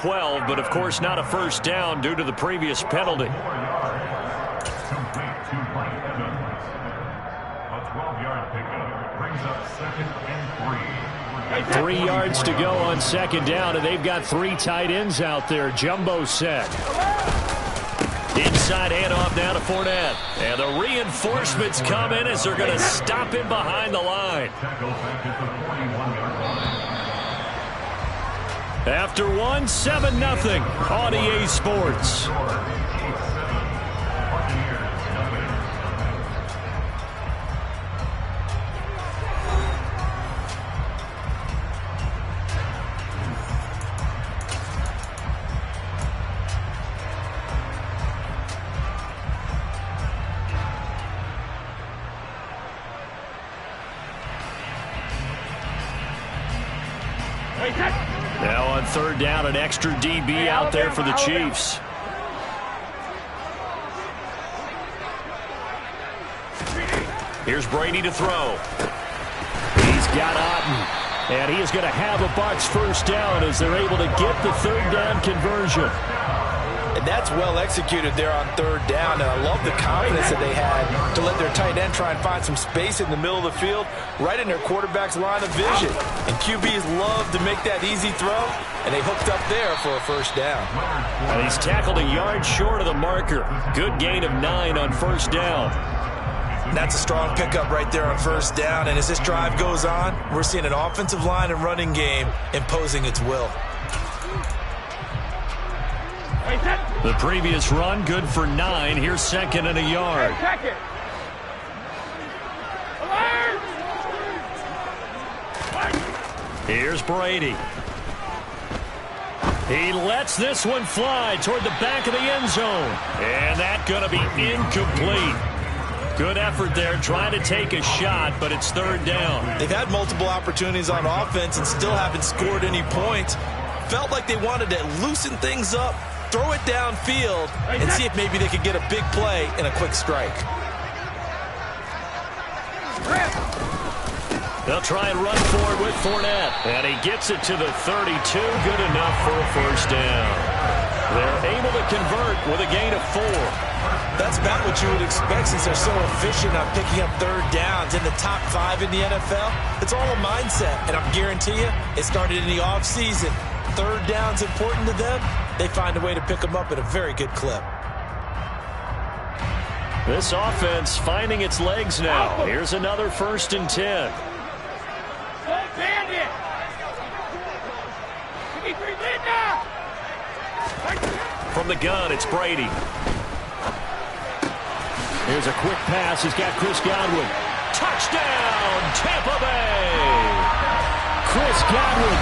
12, but of course not a first down due to the previous penalty. A 12-yard pickup brings up 2nd and 3. 3 yards to go on 2nd down, and they've got 3 tight ends out there. Jumbo set. Inside handoff now to Fournette. And the reinforcements come in as they're going to stop him behind the line. After 1, 7-0 on EA Sports. Now on 3rd down, an extra DB out there for the Chiefs. Here's Brady to throw. He's got Otten. And he is going to have a Bucs first down as they're able to get the 3rd down conversion. And that's well executed there on 3rd down. And I love the confidence that they had to let their tight end try and find some space in the middle of the field, right in their quarterback's line of vision. And QBs love to make that easy throw, and they hooked up there for a first down. And he's tackled a yard short of the marker. Good gain of 9 on 1st down. And that's a strong pickup right there on 1st down. And as this drive goes on, we're seeing an offensive line and running game imposing its will. The previous run good for 9. Here's 2nd and a yard. Here's Brady. He lets this one fly toward the back of the end zone. And that's going to be incomplete. Good effort there trying to take a shot, but it's 3rd down. They've had multiple opportunities on offense and still haven't scored any points. Felt like they wanted to loosen things up, throw it downfield, and see if maybe they could get a big play and a quick strike. They'll try and run forward with Fournette. And he gets it to the 32. Good enough for a first down. They're able to convert with a gain of 4. That's about what you would expect since they're so efficient on picking up 3rd downs in the top 5 in the NFL. It's all a mindset, and I guarantee you it started in the offseason. 3rd down's important to them. They find a way to pick them up at a very good clip. This offense finding its legs now. Here's another 1st and 10. From the gun, it's Brady. Here's a quick pass. He's got Chris Godwin. Touchdown, Tampa Bay! Chris Godwin,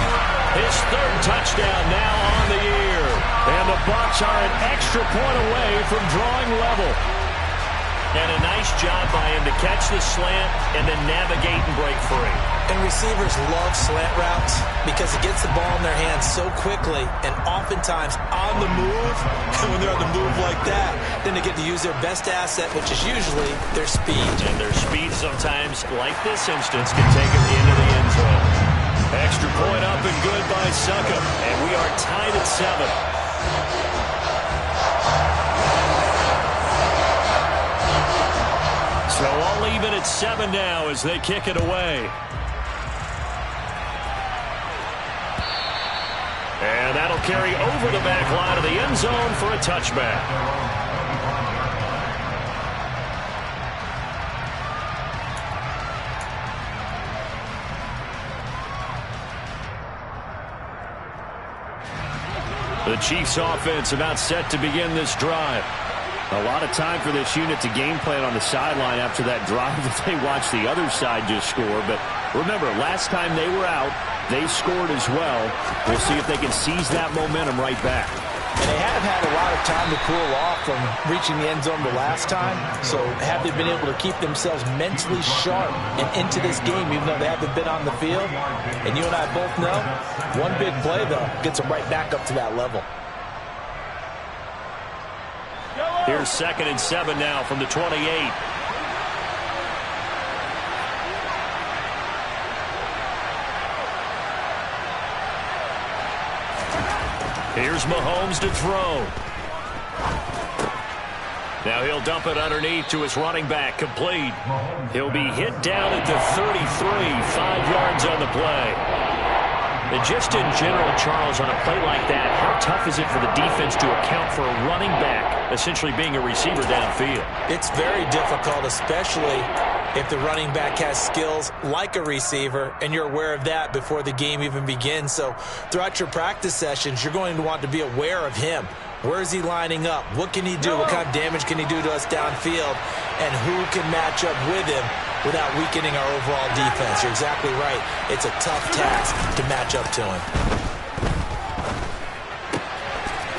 his 3rd touchdown now on the year. And the Bucs are an extra point away from drawing level. And a nice job by him to catch the slant and then navigate and break free. And receivers love slant routes because it gets the ball in their hands so quickly and oftentimes on the move. And when they're on the move like that, then they get to use their best asset, which is usually their speed. And their speed sometimes, like this instance, can take them into the end zone. Extra point up and good by Suckup. And we are tied at 7. So all even at 7 now as they kick it away. And that'll carry over the back line of the end zone for a touchback. The Chiefs offense about set to begin this drive. A lot of time for this unit to game plan on the sideline after that drive that they watched the other side just score. But remember, last time they were out, they scored as well. We'll see if they can seize that momentum right back. And they have had a lot of time to cool off from reaching the end zone the last time. So have they been able to keep themselves mentally sharp and into this game even though they haven't been on the field? And you and I both know, one big play, though, gets them right back up to that level. Here's 2nd and 7 now from the 28. Here's Mahomes to throw. Now he'll dump it underneath to his running back, complete. He'll be hit down at the 33, 5 yards on the play. And just in general, Charles, on a play like that, how tough is it for the defense to account for a running back essentially being a receiver downfield? It's very difficult, especially if the running back has skills like a receiver, and you're aware of that before the game even begins. So throughout your practice sessions, you're going to want to be aware of him. Where is he lining up? What can he do? What kind of damage can he do to us downfield? And who can match up with him without weakening our overall defense? You're exactly right. It's a tough task to match up to him.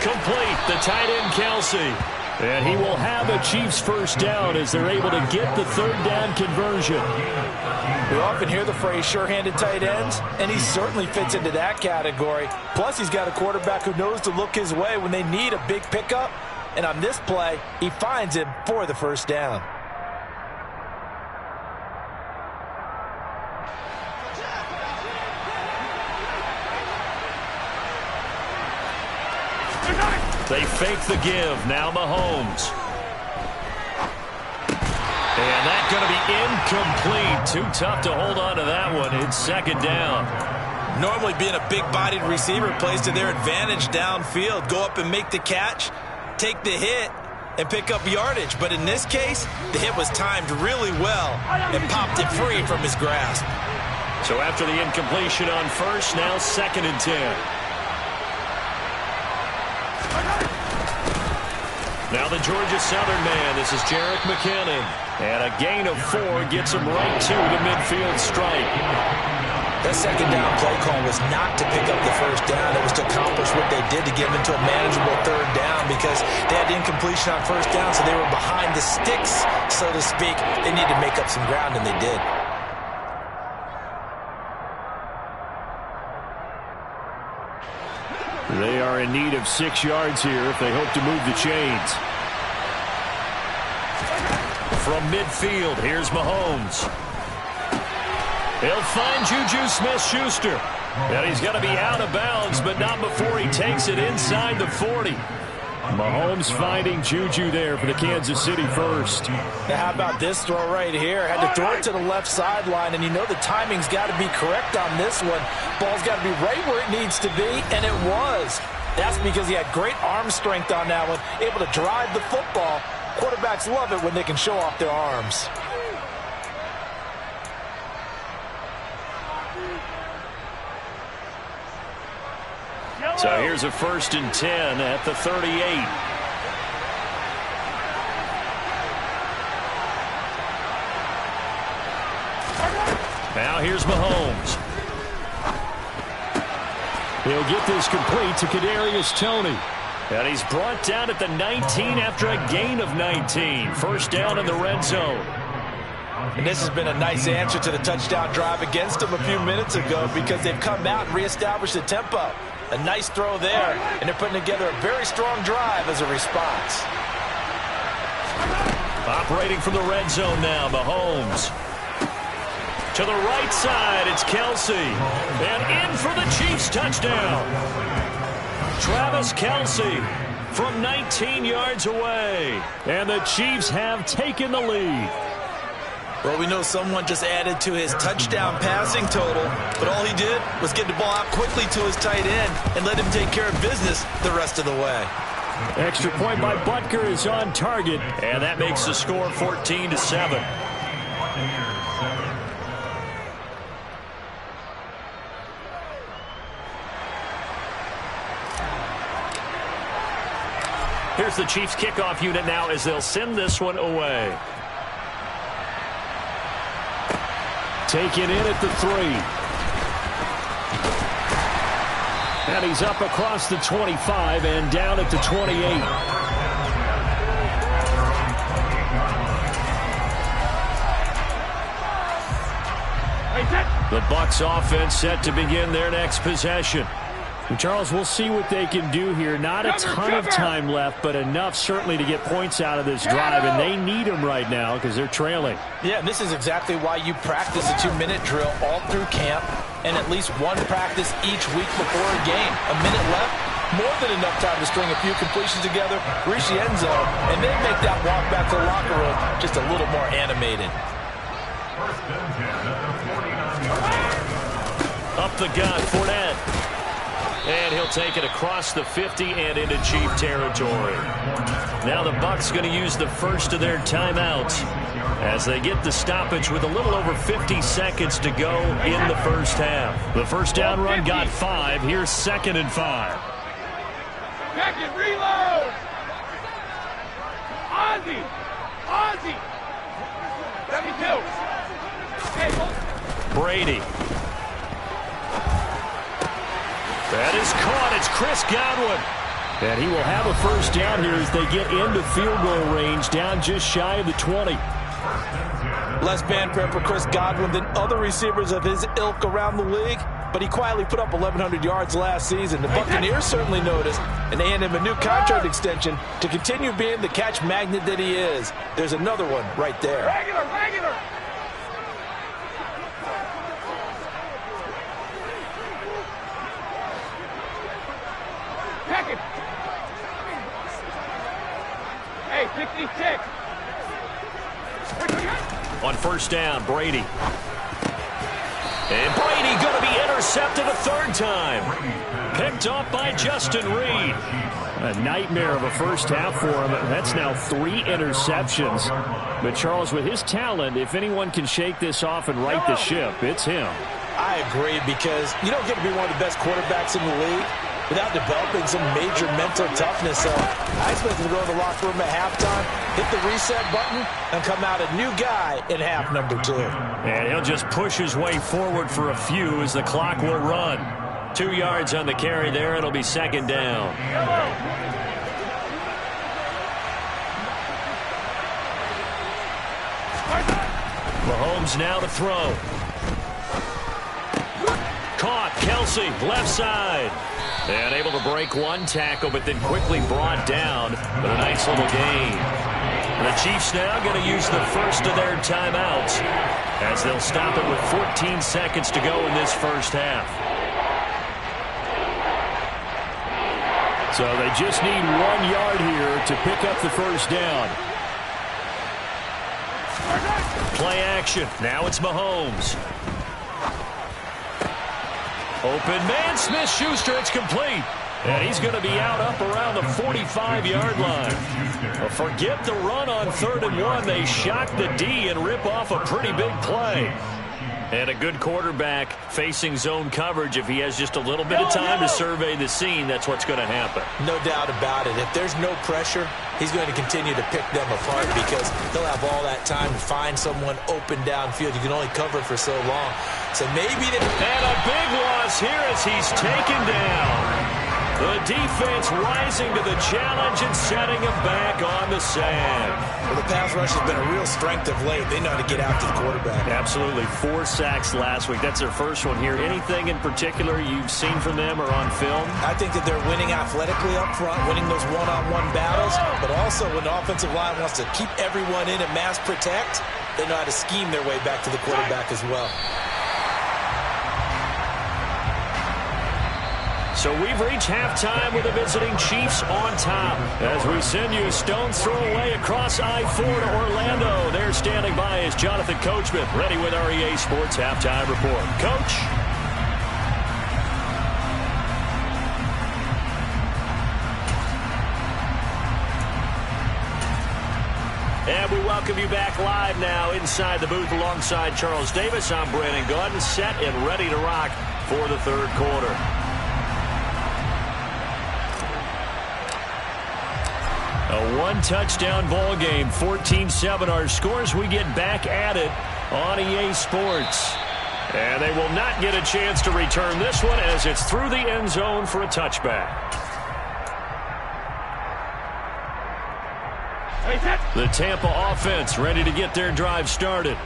Complete, the tight end Kelsey. And he will have a Chiefs first down as they're able to get the third down conversion. We often hear the phrase sure-handed tight ends, and he certainly fits into that category. Plus, he's got a quarterback who knows to look his way when they need a big pickup. And on this play, he finds him for the first down. They fake the give. Now Mahomes. And that's going to be incomplete. Too tough to hold on to that one. It's second down. Normally being a big-bodied receiver plays to their advantage downfield. Go up and make the catch, take the hit, and pick up yardage. But in this case, the hit was timed really well and popped it free from his grasp. So after the incompletion on first, now 2nd and 10. Now the Georgia Southern man. This is Jerick McKinnon. And a gain of 4 gets him right to the midfield stripe. That second down play call was not to pick up the first down. It was to accomplish what they did to get them into a manageable third down because they had incompletion on first down, so they were behind the sticks, so to speak. They needed to make up some ground, and they did. They are in need of 6 yards here if they hope to move the chains. From midfield, here's Mahomes. He'll find Juju Smith-Schuster. And he's going to be out of bounds, but not before he takes it inside the 40. Mahomes finding Juju there for the Kansas City first. Now how about this throw right here? Had to throw it to the left sideline, and you know the timing's got to be correct on this one. Ball's got to be right where it needs to be, and it was. That's because he had great arm strength on that one, able to drive the football. Quarterbacks love it when they can show off their arms. So here's a 1st and 10 at the 38. Now here's Mahomes. He'll get this complete to Kadarius Toney. And he's brought down at the 19 after a gain of 19. First down in the red zone. And this has been a nice answer to the touchdown drive against them a few minutes ago because they've come out and reestablished the tempo. A nice throw there, and they're putting together a very strong drive as a response. Operating from the red zone now, Mahomes. To the right side, it's Kelsey. And in for the Chiefs touchdown. Travis Kelsey from 19 yards away. And the Chiefs have taken the lead. Well, we know someone just added to his touchdown passing total, but all he did was get the ball out quickly to his tight end and let him take care of business the rest of the way. Extra point by Butker is on target, and that makes the score 14-7. Here's the Chiefs kickoff unit now as they'll send this one away. Taken in at the 3. And he's up across the 25 and down at the 28. The Bucs offense set to begin their next possession. And Charles, we'll see what they can do here. Not a ton of time left, but enough certainly to get points out of this drive, and they need them right now because they're trailing. Yeah, and this is exactly why you practice a 2-minute drill all through camp and at least one practice each week before a game. A minute left, more than enough time to string a few completions together, reach the end zone, and then make that walk back to the locker room just a little more animated. Up the gut, Fournette. And he'll take it across the 50 and into Chief territory. Now the Bucs going to use the first of their timeouts as they get the stoppage with a little over 50 seconds to go in the first half. The first down run got 5. Here's 2nd and 5. Second reload. Ozzie. 72. Hey, Brady. That is caught. It's Chris Godwin. And he will have a first down here as they get into field goal range, down just shy of the 20. Less man prep for Chris Godwin than other receivers of his ilk around the league, but he quietly put up 1,100 yards last season. The Buccaneers certainly noticed, and they hand him a new contract extension to continue being the catch magnet that he is. There's another one right there. Regular. Second. Hey, 66. On first down, Brady. And Brady going to be intercepted a third time. Picked off by Justin Reed. A nightmare of a first half for him. That's now 3 interceptions. But Charles, with his talent, if anyone can shake this off and right the ship, it's him. I agree, because you don't get to be one of the best quarterbacks in the league without developing some major mental toughness. So I expect him to go to the locker room at halftime, hit the reset button, and come out a new guy in half number 2. And he'll just push his way forward for a few as the clock will run. 2 yards on the carry there. It'll be 2nd down. Mahomes now to throw. Caught. Kelsey, left side. And able to break one tackle, but then quickly brought down. But a nice little gain. And the Chiefs now going to use the first of their timeouts as they'll stop it with 14 seconds to go in this first half. So they just need 1 yard here to pick up the first down. Play action. Now it's Mahomes. Open man, Smith-Schuster, it's complete. And he's going to be out up around the 45-yard line. Well, forget the run on 3rd and 1. They shock the D and rip off a pretty big play. And a good quarterback facing zone coverage. If he has just a little bit of time to survey the scene, that's what's going to happen. No doubt about it. If there's no pressure, he's going to continue to pick them apart because he'll have all that time to find someone open downfield. You can only cover for so long. So maybe and a big loss here as he's taken down. The defense rising to the challenge and setting him back on the sand. Well, the pass rush has been a real strength of late. They know how to get after the quarterback. Absolutely. 4 sacks last week. That's their first one here. Anything in particular you've seen from them or on film? I think that they're winning athletically up front, winning those one-on-one battles, but also when the offensive line wants to keep everyone in and mass protect, they know how to scheme their way back to the quarterback as well. So we've reached halftime with the visiting Chiefs on top. As we send you a stone's throw away across I-4 to Orlando. There standing by is Jonathan Coachman, ready with our EA Sports Halftime Report. Coach. And we welcome you back live now inside the booth alongside Charles Davis. I'm Brandon Gunn, set and ready to rock for the third quarter. A one-touchdown ball game, 14-7 our scores. We get back at it on EA Sports. And they will not get a chance to return this one as it's through the end zone for a touchback. The Tampa offense ready to get their drive started.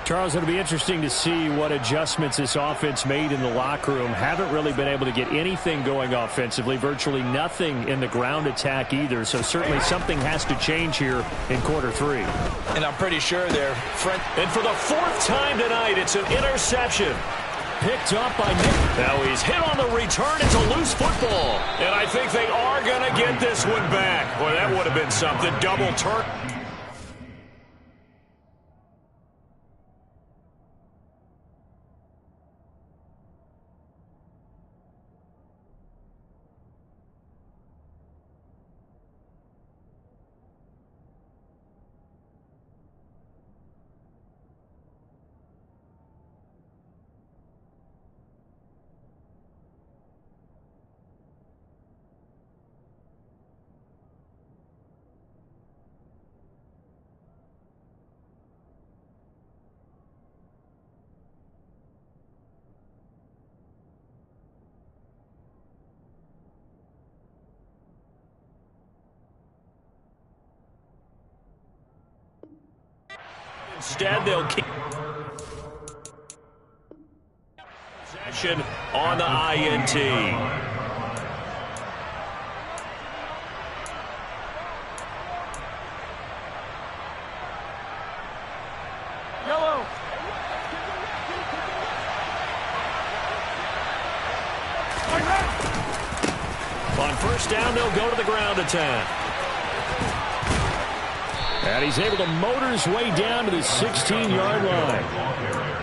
Charles, it'll be interesting to see what adjustments this offense made in the locker room. Haven't really been able to get anything going offensively, virtually nothing in the ground attack either. So certainly something has to change here in quarter 3. And I'm pretty sure they're And for the 4th time tonight, it's an interception. Picked up by Nick. Now he's hit on the return. It's a loose football. And I think they are going to get this one back. Boy, that would have been something. Double turn. Instead, they'll keep possession on the INT. Yellow. On first down, they'll go to the ground attack. And he's able to motor his way down to the 16-yard line.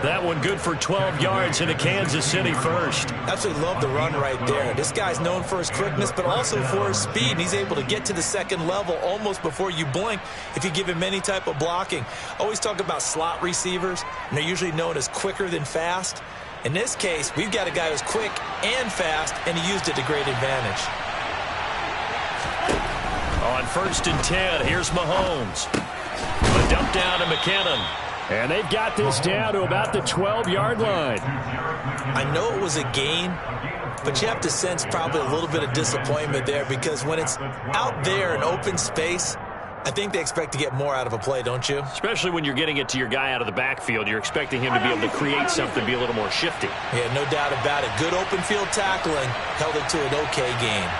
That one good for 12 yards into Kansas City first. Absolutely love the run right there. This guy's known for his quickness, but also for his speed. And he's able to get to the second level almost before you blink if you give him any type of blocking. Always talk about slot receivers, and they're usually known as quicker than fast. In this case, we've got a guy who's quick and fast, and he used it to great advantage. On first and 10, here's Mahomes. A dump down to McKinnon. And they've got this down to about the 12-yard line. I know it was a gain, but you have to sense probably a little bit of disappointment there because when it's out there in open space, I think they expect to get more out of a play, don't you? Especially when you're getting it to your guy out of the backfield. You're expecting him to be able to create something, be a little more shifty. Yeah, no doubt about it. Good open field tackling held it to an okay game.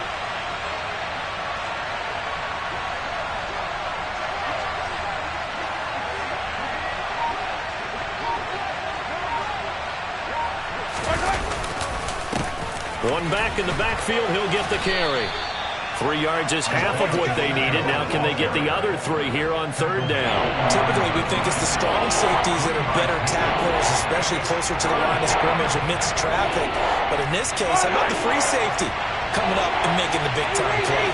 One back in the backfield, he'll get the carry. 3 yards is half of what they needed. Now can they get the other 3 here on third down? Typically, we think it's the strong safeties that are better tacklers, especially closer to the line of scrimmage amidst traffic. But in this case, how about the free safety coming up and making the big-time play?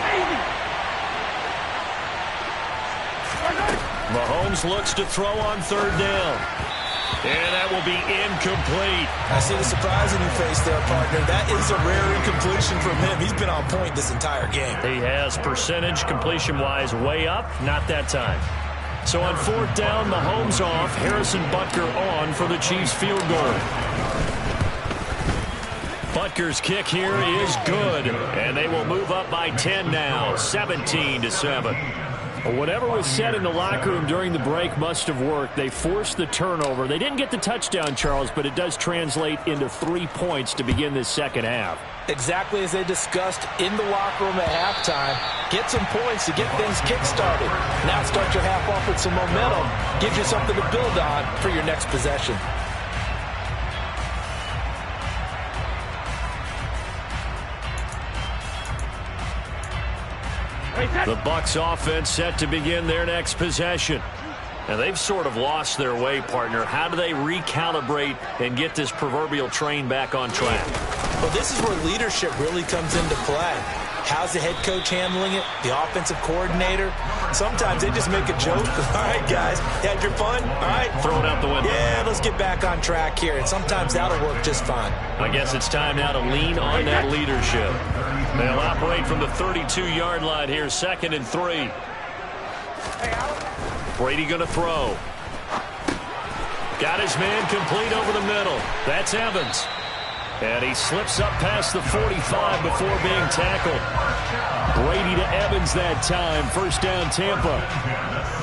Mahomes looks to throw on third down. And that will be incomplete. I see the surprise in your face there, partner. That is a rare incompletion from him. He's been on point this entire game. He has percentage completion-wise way up. Not that time. So on fourth down, Mahomes off. Harrison Butker on for the Chiefs field goal. Butker's kick here is good. And they will move up by 10 now, 17-7. Whatever was said in the locker room during the break must have worked. They forced the turnover. They didn't get the touchdown, Charles, but it does translate into 3 points to begin this second half. Exactly as they discussed in the locker room at halftime. Get some points to get things kick-started. Now start your half off with some momentum. Gives you something to build on for your next possession. The Bucs offense set to begin their next possession. Now they've sort of lost their way, partner. How do they recalibrate and get this proverbial train back on track? Well, this is where leadership really comes into play. How's the head coach handling it? The offensive coordinator? Sometimes they just make a joke. All right, guys, had your fun? All right. Throw it out the window. Yeah, let's get back on track here. And sometimes that'll work just fine. I guess it's time now to lean on that leadership. They'll operate from the 32-yard line here, 2nd and 3. Brady going to throw. Got his man complete over the middle. That's Evans. And he slips up past the 45 before being tackled. Brady to Evans that time. First down, Tampa.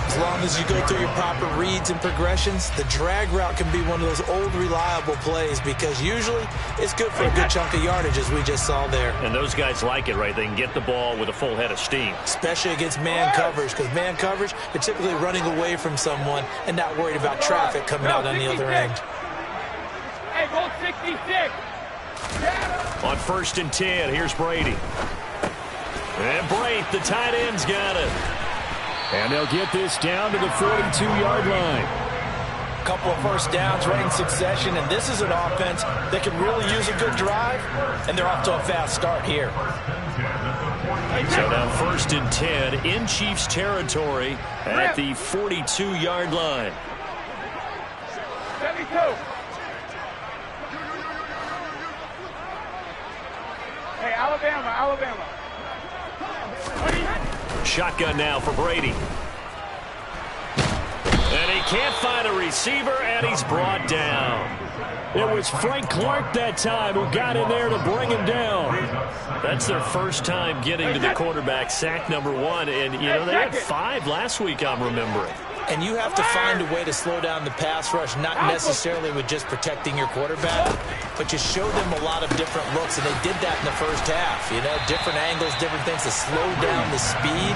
As long as you go through your proper reads and progressions, the drag route can be one of those old reliable plays because usually it's good for a good chunk of yardage, as we just saw there. And those guys like it, right? They can get the ball with a full head of steam. Especially against man coverage, because man coverage, they're typically running away from someone and not worried about traffic coming out on the other end. Hey, hold 66. On 1st and 10, here's Brady. And Brate, the tight end's got it. And they'll get this down to the 42-yard line. A couple of first downs right in succession, and this is an offense that can really use a good drive, and they're off to a fast start here. So now 1st and 10 in Chiefs territory at the 42-yard line. 72. Hey, Alabama. Shotgun now for Brady. And he can't find a receiver, and he's brought down. It was Frank Clark that time who got in there to bring him down. That's their first time getting to the quarterback, sack number 1. And, you know, they had 5 last week, I'm remembering. And you have to find a way to slow down the pass rush, not necessarily with just protecting your quarterback, but you show them a lot of different looks, and they did that in the first half. You know, different angles, different things to slow down the speed.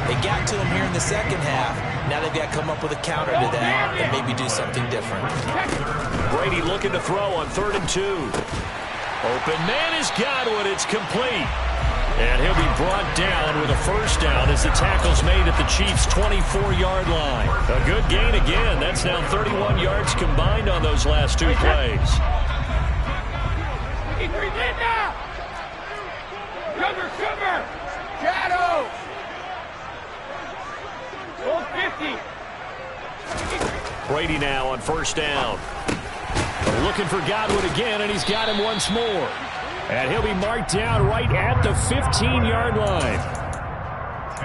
They got to him here in the second half. Now they've got to come up with a counter to that and maybe do something different. Brady looking to throw on 3rd and 2. Open man is Godwin. It's complete. And he'll be brought down with a first down as the tackle's made at the Chiefs' 24-yard line. A good gain again. That's now 31 yards combined on those last 2 plays. Cover. Shadow. 50. Brady now on 1st down. Looking for Godwin again, and he's got him once more. And he'll be marked down right at the 15-yard line.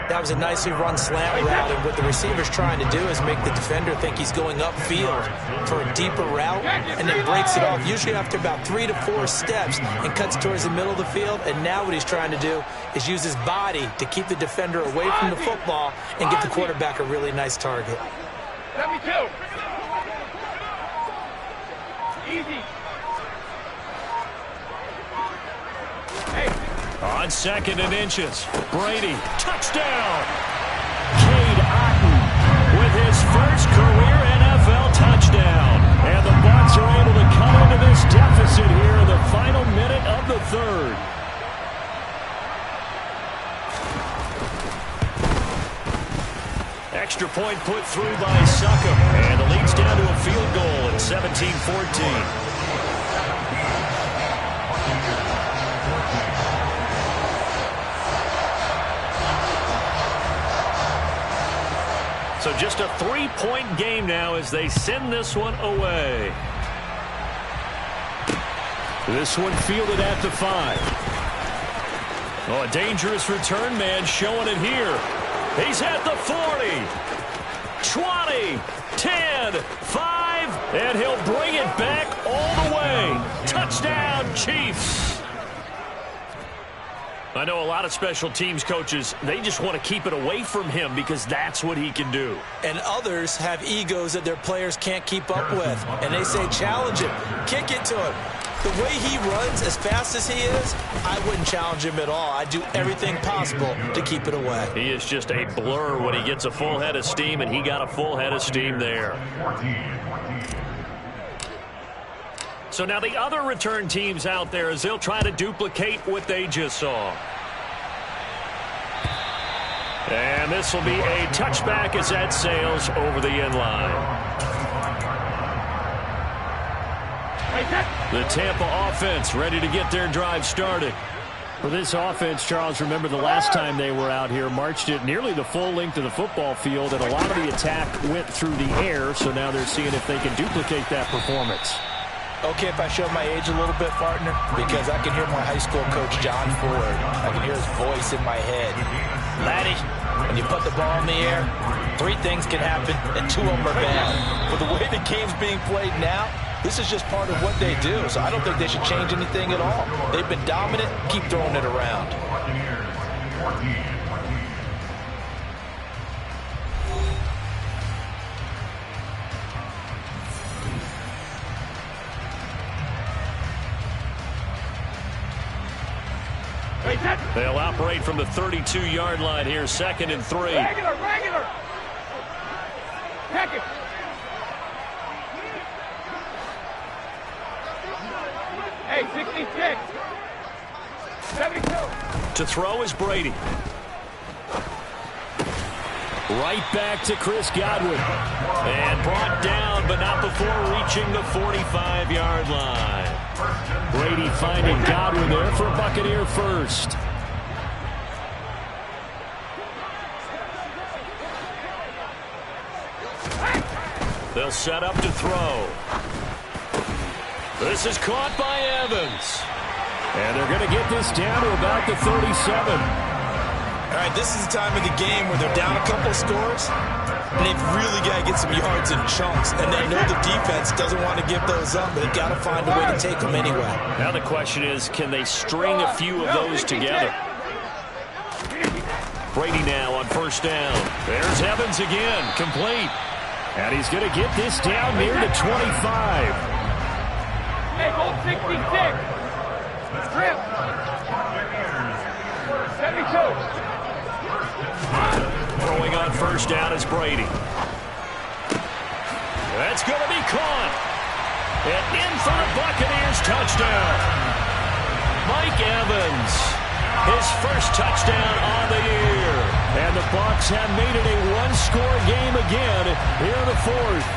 That was a nicely run slant route, and what the receiver's trying to do is make the defender think he's going upfield for a deeper route, and then breaks it off, usually after about 3 to 4 steps, and cuts towards the middle of the field. And now what he's trying to do is use his body to keep the defender away from the football and give the quarterback a really nice target. 72. Easy. On 2nd and inches, Brady, touchdown! Cade Otton with his first career NFL touchdown. And the Bucs are able to cut into this deficit here in the final minute of the 3rd. Extra point put through by Succop. And the lead's down to a field goal at 17-14. So just a 3-point game now as they send this one away. This one fielded at the 5. Oh, a dangerous return man showing it here. He's at the 40, 20, 10, 5, and he'll bring it back all the way. Touchdown, Chiefs. I know a lot of special teams coaches, they just want to keep it away from him because that's what he can do. And others have egos that their players can't keep up with. And they say, challenge him, kick it to him. The way he runs as fast as he is, I wouldn't challenge him at all. I'd do everything possible to keep it away. He is just a blur when he gets a full head of steam, and he got a full head of steam there. So now the other return teams out there as they'll try to duplicate what they just saw. And this will be a touchback as that sails over the end line. The Tampa offense ready to get their drive started. For this offense, Charles, remember the last time they were out here, marched it nearly the full length of the football field, and a lot of the attack went through the air, so now they're seeing if they can duplicate that performance. Okay, if I show my age a little bit, partner, because I can hear my high school coach, John Ford. I can hear his voice in my head. Laddie, when you put the ball in the air, 3 things can happen, and 2 of them are bad. But the way the game's being played now, this is just part of what they do, so I don't think they should change anything at all. They've been dominant. Keep throwing it around. They'll operate from the 32-yard line here, 2nd and 3. Regular. Check it. Hey, 66. To throw is Brady. Right back to Chris Godwin. And brought down, but not before reaching the 45-yard line. Brady finding Godwin there for a Buccaneer first. They'll set up to throw. This is caught by Evans. And they're going to get this down to about the 37. All right, this is the time of the game where they're down a couple of scores, and they've really got to get some yards in chunks. And they know the defense doesn't want to give those up, but they've got to find a way to take them anyway. Now the question is, can they string a few of those together? Brady now on first down. There's Evans again, complete. And he's going to get this down near the 25. Hey, go 66. Trim. 72. Throwing on first down is Brady. That's going to be caught. And in for the Buccaneers touchdown. Mike Evans, his first touchdown on the year. And the Bucs have made it a one-score game again here in the fourth.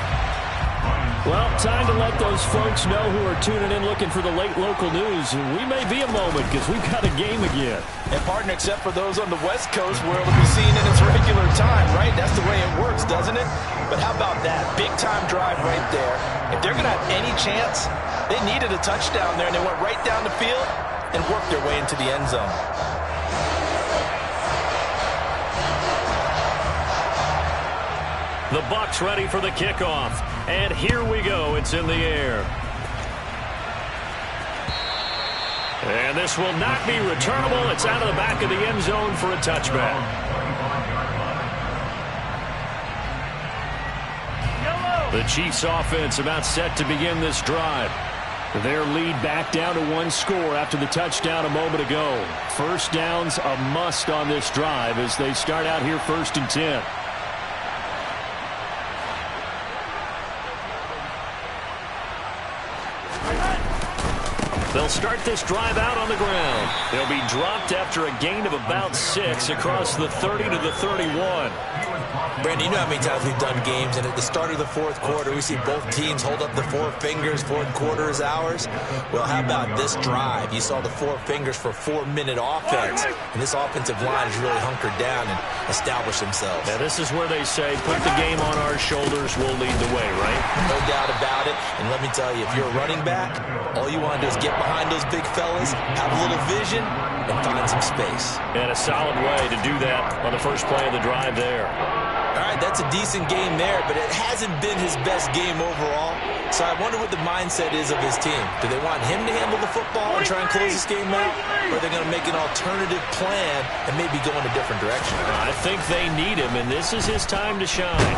Well, time to let those folks know who are tuning in looking for the late local news. We may be a moment because we've got a game again. And, partner, except for those on the West Coast where it'll be seen in its regular time, right? That's the way it works, doesn't it? But how about that? Big-time drive right there. If they're going to have any chance, they needed a touchdown there, and they went right down the field and worked their way into the end zone. The Bucs ready for the kickoff. And here we go. It's in the air. And this will not be returnable. It's out of the back of the end zone for a touchback. The Chiefs offense about set to begin this drive. Their lead back down to one score after the touchdown a moment ago. First down's a must on this drive as they start out here 1st and 10. They'll start this drive out on the ground. They'll be dropped after a gain of about 6 across the 30 to the 31. Brandon, you know how many times we've done games, and at the start of the fourth quarter, we see both teams hold up the four fingers, fourth quarter is ours. Well, how about this drive? You saw the four fingers for 4-minute offense, and this offensive line has really hunkered down and established themselves. Now, this is where they say, put the game on our shoulders, we'll lead the way, right? No doubt about it, and let me tell you, if you're a running back, all you want to do is get behind those big fellas, have a little vision, and find some space. And a solid way to do that on the first play of the drive there. All right, that's a decent game there, but it hasn't been his best game overall. So I wonder what the mindset is of his team. Do they want him to handle the football and try and close this game out? Or are they going to make an alternative plan and maybe go in a different direction? I think they need him, and this is his time to shine.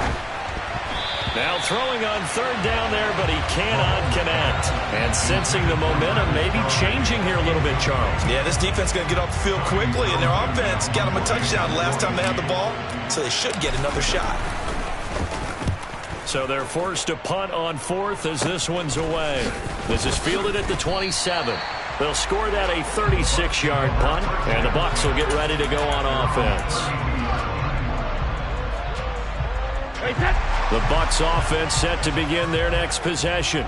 Now throwing on third down there, but he cannot connect. And sensing the momentum maybe changing here a little bit, Charles. Yeah, this defense is going to get off the field quickly, and their offense got them a touchdown last time they had the ball, so they should get another shot. So they're forced to punt on fourth as this one's away. This is fielded at the 27. They'll score that a 36-yard punt, and the Bucs will get ready to go on offense. The Bucs offense set to begin their next possession.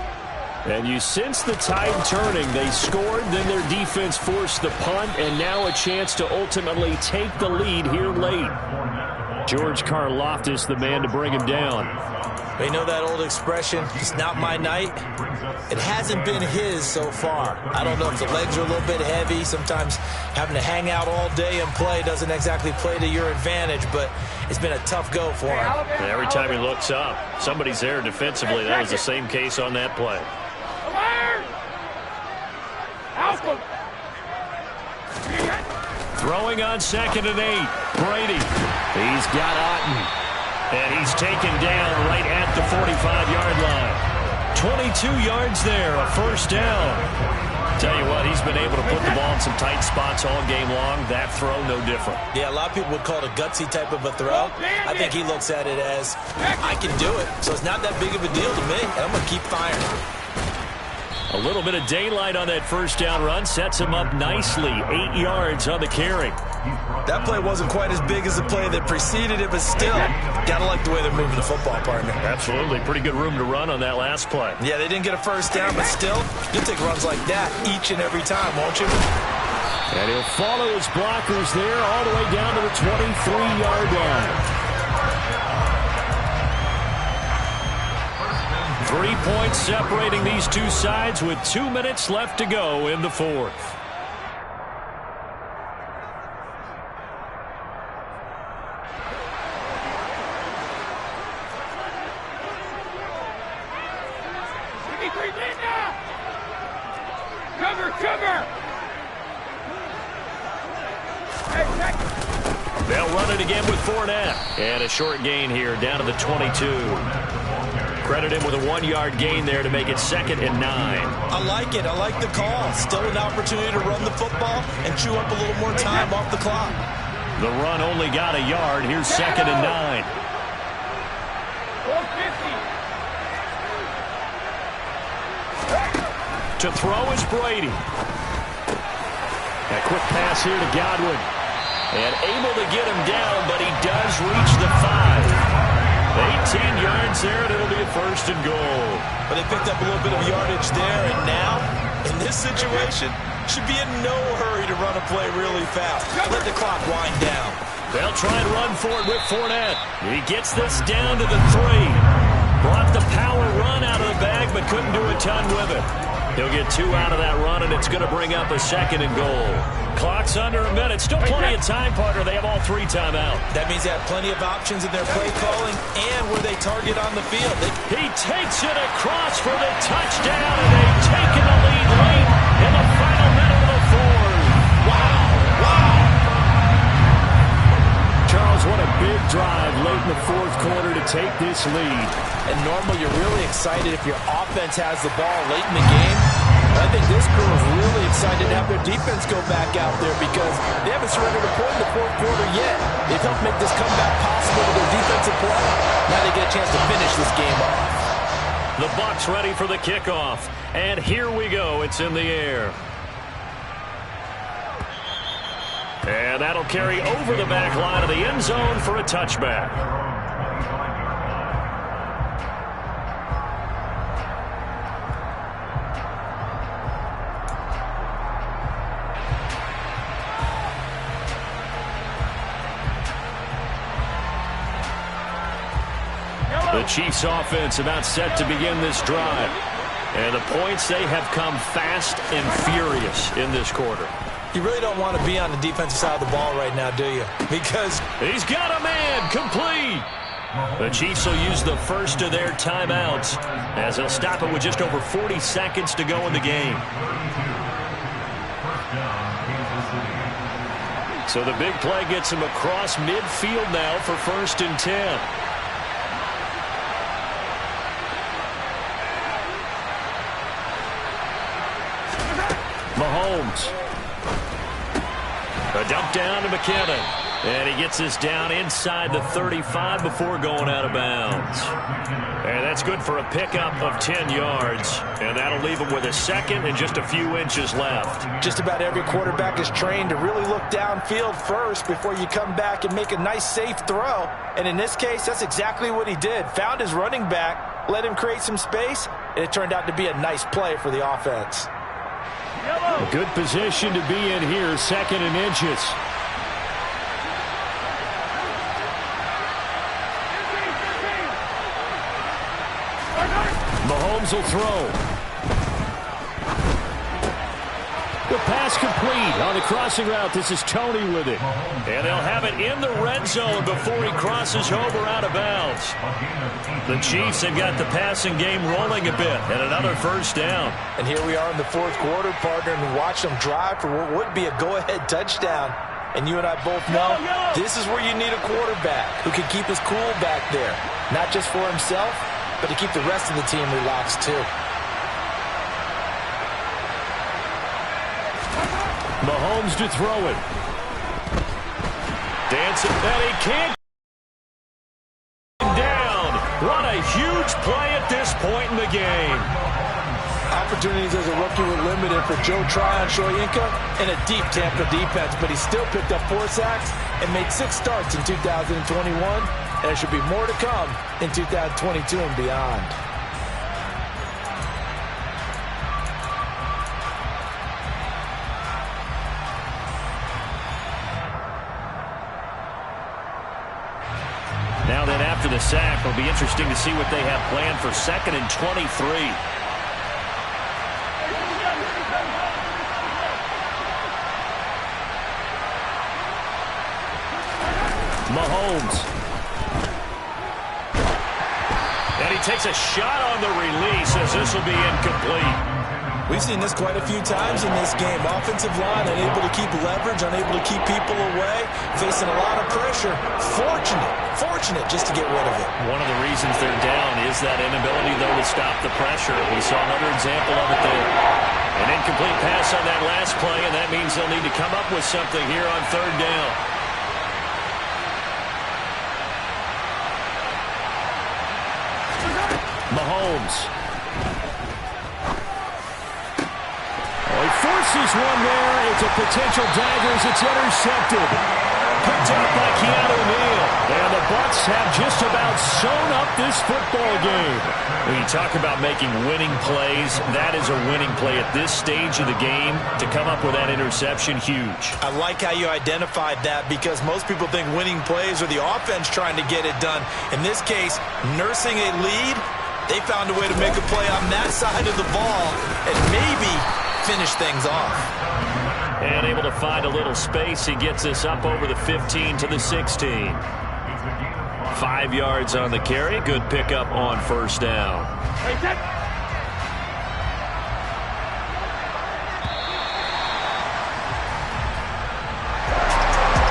And you sense the tide turning. They scored, then their defense forced the punt, and now a chance to ultimately take the lead here late. George Karlaftis, the man to bring him down. You know that old expression, it's not my night? It hasn't been his so far. I don't know if the legs are a little bit heavy. Sometimes having to hang out all day and play doesn't exactly play to your advantage, but it's been a tough go for him. And every time he looks up, somebody's there defensively. That was the same case on that play. Throwing on 2nd and 8. Brady. He's got Otten. And he's taken down right at the 45-yard line. 22 yards there, a first down. Tell you what, he's been able to put the ball in some tight spots all game long. That throw, no different. Yeah, a lot of people would call it a gutsy type of a throw. I think he looks at it as, I can do it. So it's not that big of a deal to me, and I'm going to keep firing. A little bit of daylight on that first down run sets him up nicely. 8 yards on the carry. That play wasn't quite as big as the play that preceded it, but still, gotta like the way they're moving the football, partner. Absolutely. Pretty good room to run on that last play. Yeah, they didn't get a first down, but still, you'll take runs like that each and every time, won't you? And he'll follow his blockers there all the way down to the 23-yard line. 3 points separating these two sides with 2 minutes left to go in the fourth. Cover! They'll run it again with Fournette. And a short gain here down to the 22. Credit him with a 1-yard gain there to make it 2nd and 9. I like it. I like the call. Still an opportunity to run the football and chew up a little more time off the clock. The run only got a yard. Here's 2nd and 9. 450. To throw is Brady. A quick pass here to Godwin. And able to get him down, but he does reach the 5. 18 yards there, and it'll be a 1st and goal. But they picked up a little bit of yardage there, and now, in this situation, should be in no hurry to run a play really fast. Let the clock wind down. They'll try and run for it with Fournette. He gets this down to the 3. Brought the power run out of the bag, but couldn't do a ton with it. He'll get 2 out of that run, and it's going to bring up a 2nd and goal. Clock's under a minute. Still plenty of time, partner. They have all 3 timeout. That means they have plenty of options in their play calling and where they target on the field. He takes it across for the touchdown, and they've taken the lead late in the final minute of the fourth. Wow. Charles, what a big drive late in the fourth quarter to take this lead. And normally you're really excited if your offense has the ball late in the game. I think this crew is really excited to have their defense go back out there because they haven't surrendered a point in the fourth quarter yet. They've helped make this comeback possible with their defensive play. Now they get a chance to finish this game off. The Bucs ready for the kickoff. And here we go. It's in the air. And that'll carry over the back line of the end zone for a touchback. The Chiefs offense about set to begin this drive. And the points, they have come fast and furious in this quarter. You really don't want to be on the defensive side of the ball right now, do you? Because he's got a man complete. The Chiefs will use the first of their timeouts as they'll stop it with just over 40 seconds to go in the game. So the big play gets him across midfield now for 1st and 10. Mahomes. A dump down to McKinnon. And he gets this down inside the 35 before going out of bounds. And that's good for a pickup of 10 yards. And that'll leave him with a 2nd and just a few inches left. Just about every quarterback is trained to really look downfield first before you come back and make a nice, safe throw. And in this case, that's exactly what he did. Found his running back, let him create some space, and it turned out to be a nice play for the offense. A good position to be in here, 2nd and inches. Mahomes will throw. The pass complete on the crossing route. This is Tony with it. And they'll have it in the red zone before he crosses over out of bounds. The Chiefs have got the passing game rolling a bit and another 1st down. And here we are in the fourth quarter, partner, and watch them drive for what would be a go-ahead touchdown. And you and I both know this is where you need a quarterback who can keep his cool back there. Not just for himself, but to keep the rest of the team relaxed too. Mahomes to throw it. Dancing, and he can't get down. What a huge play at this point in the game. opportunities as a rookie were limited for Joe Tryon Shoyinka and a deep Tampa defense, but he still picked up 4 sacks and made 6 starts in 2021, and there should be more to come in 2022 and beyond. Now then, after the sack, it'll be interesting to see what they have planned for 2nd and 23. Mahomes. And he takes a shot on the release as this will be incomplete. We've seen this quite a few times in this game. Offensive line unable to keep leverage, unable to keep people away, facing a lot of pressure. Fortunate just to get rid of it. One of the reasons they're down is that inability, though, to stop the pressure. We saw another example of it there. An incomplete pass on that last play, and that means they'll need to come up with something here on 3rd down. Mahomes. He forces one there. It's a potential dagger as it's intercepted. Picked up by Keanu Neal. And the Bucs have just about sewn up this football game. When you talk about making winning plays, that is a winning play at this stage of the game. To come up with that interception, huge. I like how you identified that because most people think winning plays are the offense trying to get it done. In this case, nursing a lead, they found a way to make a play on that side of the ball and maybe finish things off. And able to find a little space. He gets this up over the 15 to the 16. 5 yards on the carry. Good pickup on 1st down.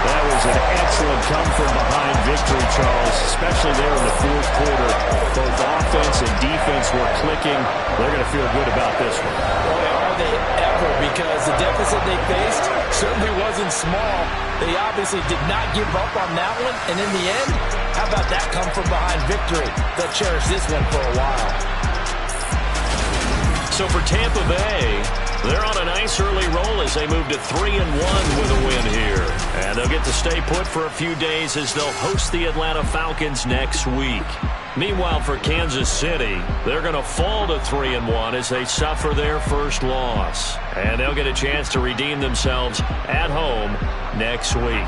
That was an excellent come-from-behind victory, Charles, especially there in the 4th quarter. Both offense and defense were clicking. They're going to feel good about this one. Boy, are they ever, because the deficit they faced certainly wasn't small. They obviously did not give up on that one, and in the end, how about that come-from-behind victory? They'll cherish this one for a while. So for Tampa Bay, they're on a nice early roll as they move to 3-1 with a win here. And they'll get to stay put for a few days as they'll host the Atlanta Falcons next week. Meanwhile, for Kansas City, they're going to fall to 3-1 as they suffer their first loss. And they'll get a chance to redeem themselves at home next week.